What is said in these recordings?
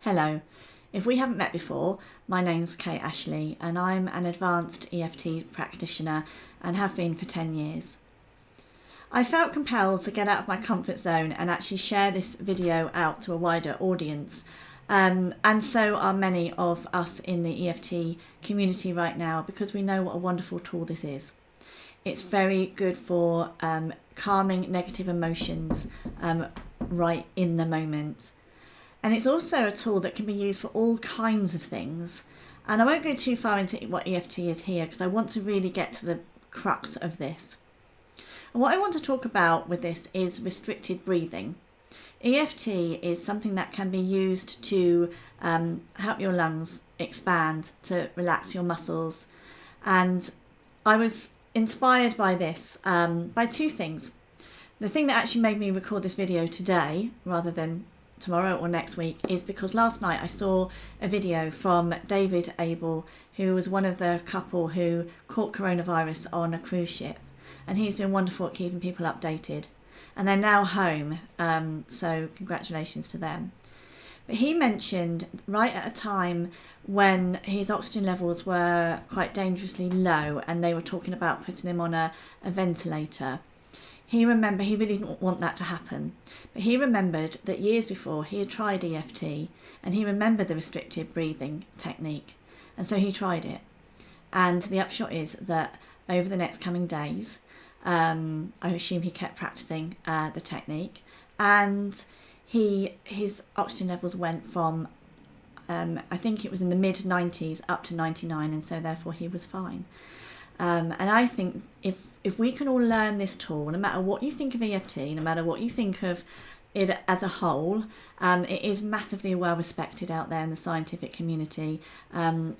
Hello. If we haven't met before, my name's Kate Ashley and I'm an advanced EFT practitioner and have been for 10 years. I felt compelled to get out of my comfort zone and actually share this video out to a wider audience. And so are many of us in the EFT community right now, because we know what a wonderful tool this is. It's very good for calming negative emotions right in the moment. And it's also a tool that can be used for all kinds of things. And I won't go too far into what EFT is here, because I want to really get to the crux of this. And what I want to talk about with this is restricted breathing. EFT is something that can be used to help your lungs expand, to relax your muscles. And I was inspired by this by two things. The thing that actually made me record this video today rather than tomorrow or next week is because last night I saw a video from David Abel, who was one of the couple who caught coronavirus on a cruise ship, and he's been wonderful at keeping people updated, and they're now home, so congratulations to them. But he mentioned right at a time when his oxygen levels were quite dangerously low and they were talking about putting him on a ventilator. He really didn't want that to happen, but he remembered that years before he had tried EFT and he remembered the restricted breathing technique, and so he tried it. And the upshot is that over the next coming days, I assume he kept practicing the technique, and his oxygen levels went from I think it was in the mid-90s up to 99, and so therefore he was fine. And I think if we can all learn this tool, no matter what you think of EFT, no matter what you think of it as a whole, it is massively well respected out there in the scientific community.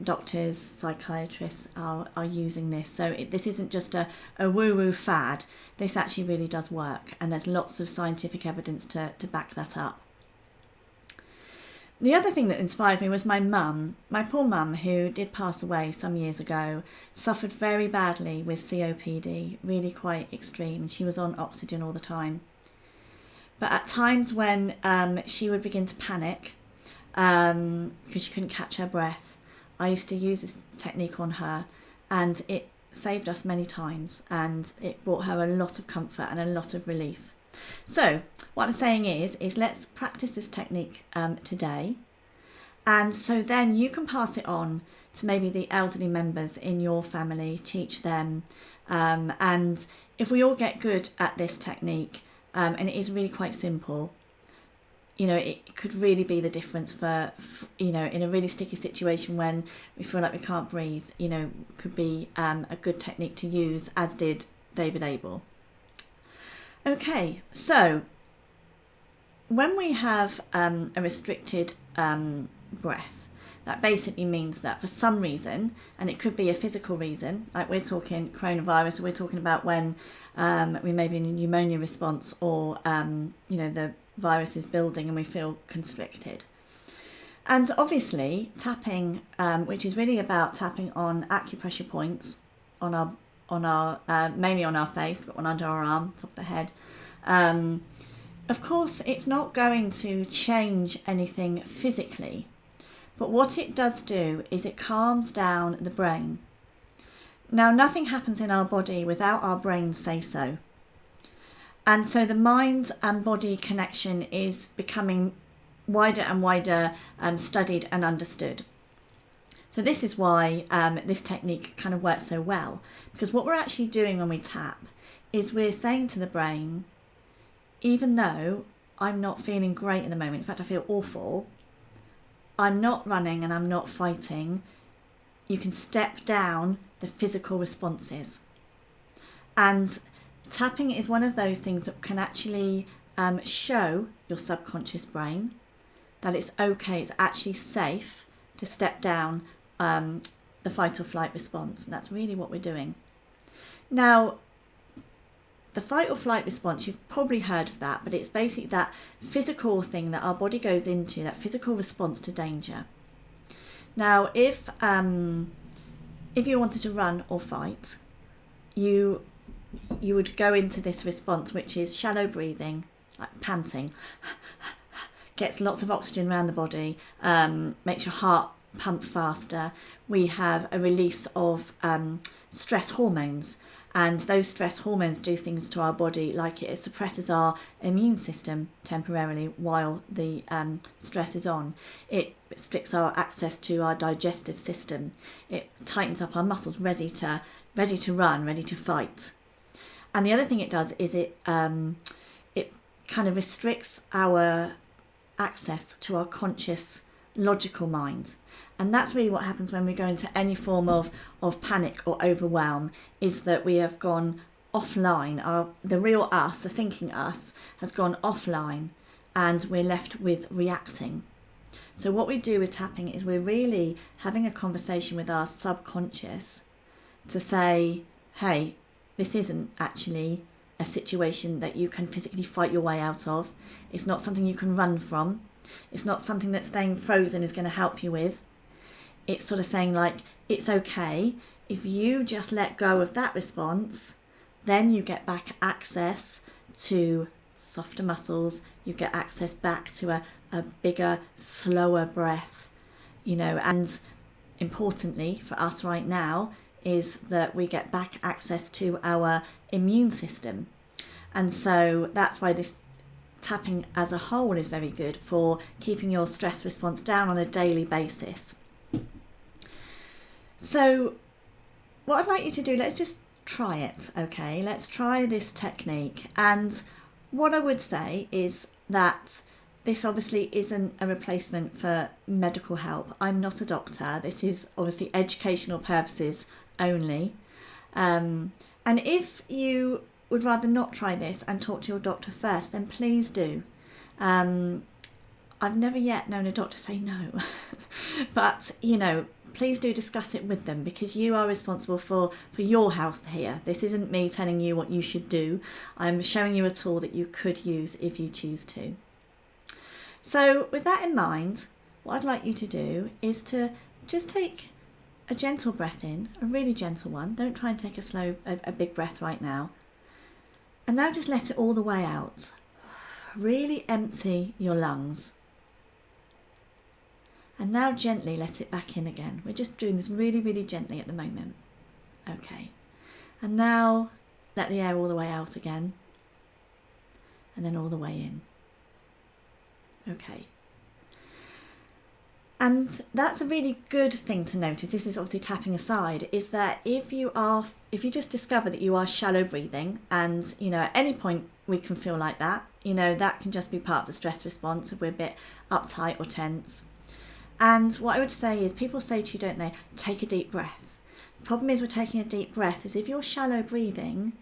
Doctors, psychiatrists are using this. So this isn't just a woo-woo fad. This actually really does work, and there's lots of scientific evidence to back that up. The other thing that inspired me was my mum. My poor mum, who did pass away some years ago, suffered very badly with COPD, really quite extreme. She was on oxygen all the time. But at times when she would begin to panic because she couldn't catch her breath, I used to use this technique on her, and it saved us many times, and it brought her a lot of comfort and a lot of relief. So what I'm saying is let's practice this technique today, and so then you can pass it on to maybe the elderly members in your family, teach them, and if we all get good at this technique, and it is really quite simple, it could really be the difference for in a really sticky situation when we feel like we can't breathe, could be a good technique to use, as did David Abel. Okay, so when we have a restricted breath, that basically means that for some reason, and it could be a physical reason, like we're talking coronavirus, or we're talking about when we may be in a pneumonia response, or the virus is building and we feel constricted. And obviously tapping, which is really about tapping on acupressure points on our mainly on our face, but one under our arm, top of the head. Of course, it's not going to change anything physically, but what it does do is it calms down the brain. Now, nothing happens in our body without our brains say so. And so the mind and body connection is becoming wider and wider studied and understood. So this is why this technique kind of works so well, because what we're actually doing when we tap is we're saying to the brain, even though I'm not feeling great at the moment, in fact I feel awful, I'm not running and I'm not fighting, you can step down the physical responses. And tapping is one of those things that can actually show your subconscious brain that it's okay, it's actually safe to step down the fight or flight response. And that's really what we're doing. Now, the fight or flight response, you've probably heard of that, but it's basically that physical thing that our body goes into, that physical response to danger. Now, if you wanted to run or fight, you would go into this response, which is shallow breathing, like panting, gets lots of oxygen around the body, makes your heart pump faster. We have a release of stress hormones, and those stress hormones do things to our body, like it suppresses our immune system temporarily while the stress is on. It restricts our access to our digestive system. It tightens up our muscles, ready to run, ready to fight. And the other thing it does is it kind of restricts our access to our conscious, logical mind. And that's really what happens when we go into any form of panic or overwhelm, is that we have gone offline. The real us, the thinking us, has gone offline, and we're left with reacting. So what we do with tapping is we're really having a conversation with our subconscious to say, hey, this isn't actually a situation that you can physically fight your way out of. It's not something you can run from. It's not something that staying frozen is going to help you with. It's sort of saying, like, it's okay. If you just let go of that response, then you get back access to softer muscles. You get access back to a bigger, slower breath, and importantly for us right now is that we get back access to our immune system. And so that's why this tapping as a whole is very good for keeping your stress response down on a daily basis. So what I'd like you to do, let's just try it, okay? Let's try this technique. And what I would say is that this obviously isn't a replacement for medical help. I'm not a doctor. This is obviously educational purposes only. And if you would rather not try this and talk to your doctor first, then please do. I've never yet known a doctor say no. But, please do discuss it with them, because you are responsible for your health here. This isn't me telling you what you should do. I'm showing you a tool that you could use if you choose to. So with that in mind, what I'd like you to do is to just take a gentle breath in, a really gentle one. Don't try and take a big breath right now. And now just let it all the way out. Really empty your lungs. And now gently let it back in again. We're just doing this really, really gently at the moment. Okay. And now let the air all the way out again. And then all the way in. Okay. And that's a really good thing to notice. This is obviously tapping aside, is that if you just discover that you are shallow breathing, and at any point we can feel like that, that can just be part of the stress response if we're a bit uptight or tense. And what I would say is, people say to you, don't they, take a deep breath. The problem is with taking a deep breath is if you're shallow breathing,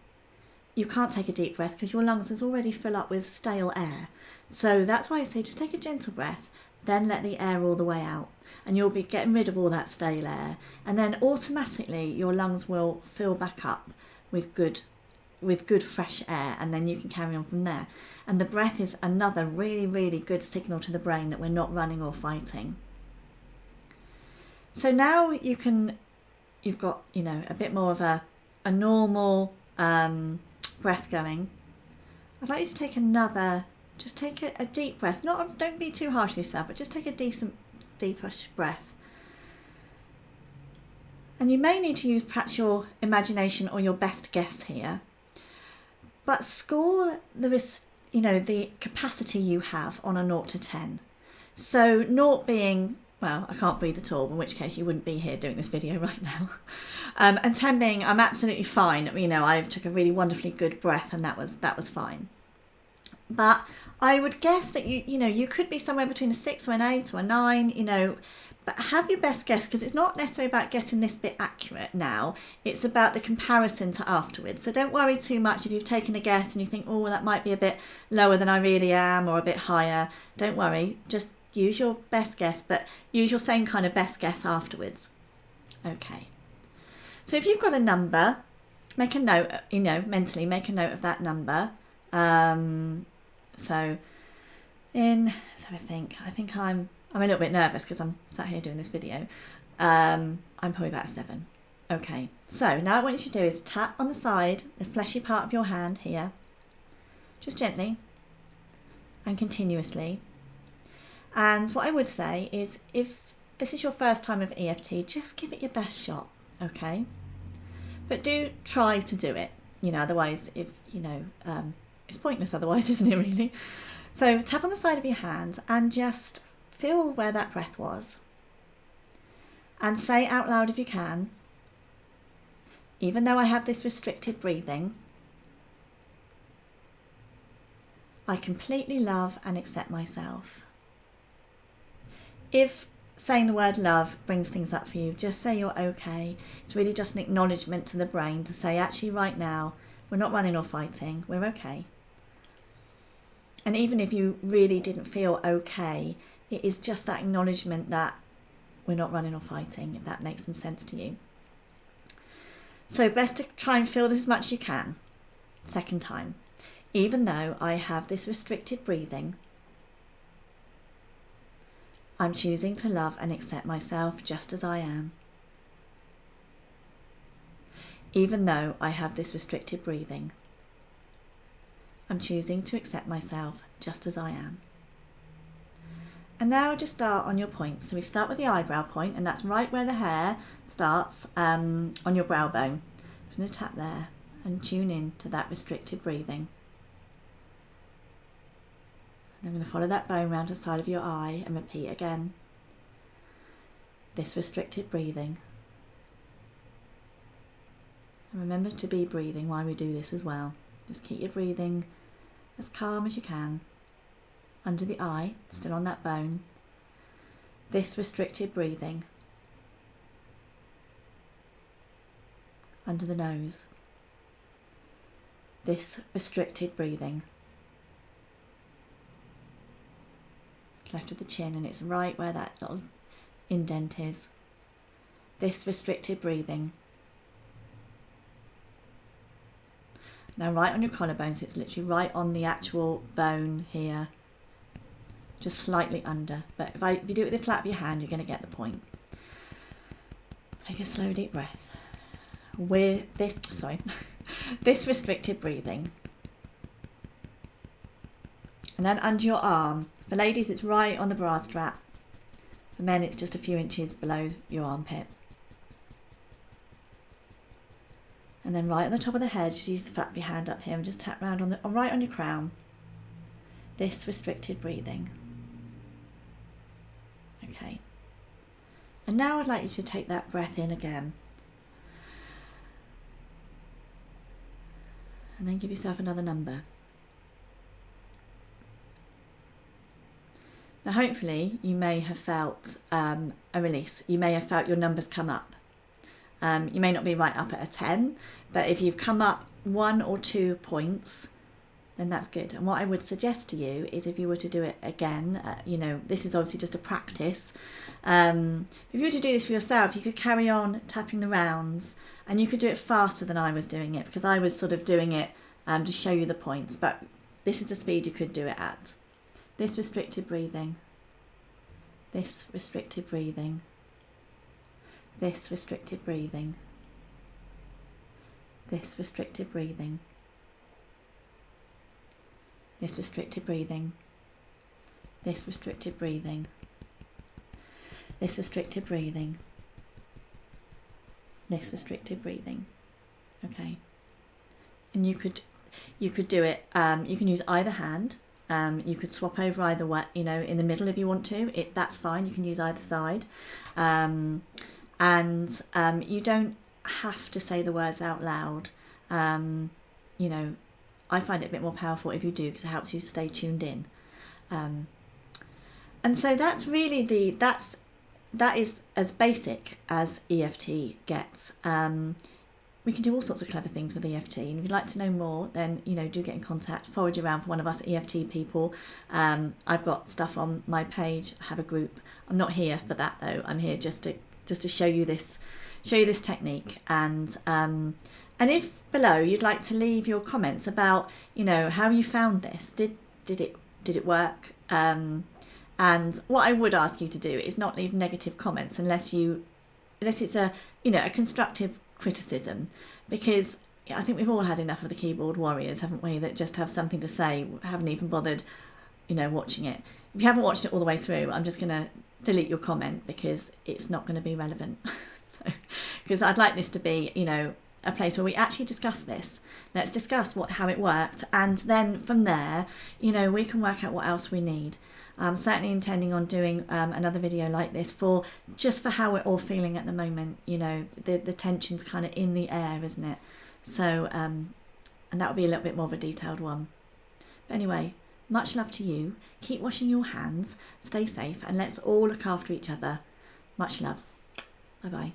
you can't take a deep breath because your lungs is already full up with stale air. So that's why I say just take a gentle breath, then let the air all the way out, and you'll be getting rid of all that stale air. And then automatically your lungs will fill back up with good fresh air, and then you can carry on from there. And the breath is another really, really good signal to the brain that we're not running or fighting. So now you've got, a bit more of a normal breath going. I'd like you to take just take a deep breath. Don't be too harsh on yourself, but just take a deepish breath. And you may need to use perhaps your imagination or your best guess here, but score the capacity you have on a 0 to 10. So 0 being, well, I can't breathe at all, in which case you wouldn't be here doing this video right now. And 10 being, I'm absolutely fine. I took a really wonderfully good breath, and that was fine. But I would guess that you could be somewhere between a 6 or an 8 or a 9, but have your best guess, because it's not necessarily about getting this bit accurate now. It's about the comparison to afterwards. So don't worry too much if you've taken a guess and you think, oh, that might be a bit lower than I really am, or a bit higher. Don't worry, just use your best guess, but use your same kind of best guess afterwards. Okay. So if you've got a number, make a note, mentally make a note of that number. So I think I'm a little bit nervous because I'm sat here doing this video. I'm probably about a 7. Okay. So now what you should do is tap on the side, the fleshy part of your hand here, just gently and continuously. And what I would say is, if this is your first time of EFT, just give it your best shot, okay? But do try to do it, otherwise, it's pointless otherwise, isn't it, really? So tap on the side of your hand and just feel where that breath was. And say out loud if you can, even though I have this restricted breathing, I completely love and accept myself. If saying the word love brings things up for you, just say you're okay. It's really just an acknowledgement to the brain to say, actually right now, we're not running or fighting, we're okay. And even if you really didn't feel okay, it is just that acknowledgement that we're not running or fighting, if that makes some sense to you. So best to try and feel this as much as you can. Second time. Even though I have this restricted breathing, I'm choosing to love and accept myself just as I am. Even though I have this restricted breathing, I'm choosing to accept myself just as I am. And now just start on your point. So we start with the eyebrow point, and that's right where the hair starts on your brow bone. Just going to tap there and tune in to that restricted breathing. And I'm going to follow that bone round to the side of your eye and repeat again. This restricted breathing. And remember to be breathing while we do this as well. Just keep your breathing as calm as you can. Under the eye, still on that bone. This restricted breathing. Under the nose. This restricted breathing. Left of the chin, and it's right where that little indent is. This restricted breathing. Now right on your collarbone, so it's literally right on the actual bone here. Just slightly under. But if you do it with the flat of your hand, you're going to get the point. Take a slow deep breath. With this restricted breathing. And then under your arm. For ladies, it's right on the bra strap. For men, it's just a few inches below your armpit. And then right on the top of the head, just use the flat of your hand up here and just tap round right on your crown. This restricted breathing. Okay. And now I'd like you to take that breath in again. And then give yourself another number. Now hopefully you may have felt a release. You may have felt your numbers come up. You may not be right up at a 10, but if you've come up 1 or 2 points, then that's good. And what I would suggest to you is, if you were to do it again, this is obviously just a practice. If you were to do this for yourself, you could carry on tapping the rounds, and you could do it faster than I was doing it, because I was sort of doing it to show you the points, but this is the speed you could do it at. This restricted breathing. This restricted breathing. This restricted breathing. This restricted breathing. This restricted breathing. This restricted breathing. This restricted breathing. This restricted breathing. Okay. And you could do it. You can use either hand. You could swap over either way, in the middle if you want to. That's fine. You can use either side. And you don't have to say the words out loud. I find it a bit more powerful if you do, because it helps you stay tuned in. And so that's really that is as basic as EFT gets. We can do all sorts of clever things with EFT, and if you'd like to know more, then do get in contact, forward you around for one of us EFT people. I've got stuff on my page. I have a group. I'm not here for that though. I'm here just to show you this technique, and if below you'd like to leave your comments about how you found this. Did it work? And what I would ask you to do is not leave negative comments unless it's a constructive criticism, because I think we've all had enough of the keyboard warriors, haven't we, that just have something to say, haven't even bothered watching it. If you haven't watched it all the way through, I'm just going to delete your comment because it's not going to be relevant. Because I'd like this to be, a place where we actually discuss this. Let's discuss how it worked, and then from there, we can work out what else we need. I'm certainly intending on doing another video like this for how we're all feeling at the moment. The tension's kind of in the air, isn't it? So, and that will be a little bit more of a detailed one. But anyway, much love to you. Keep washing your hands, stay safe, and let's all look after each other. Much love. Bye bye.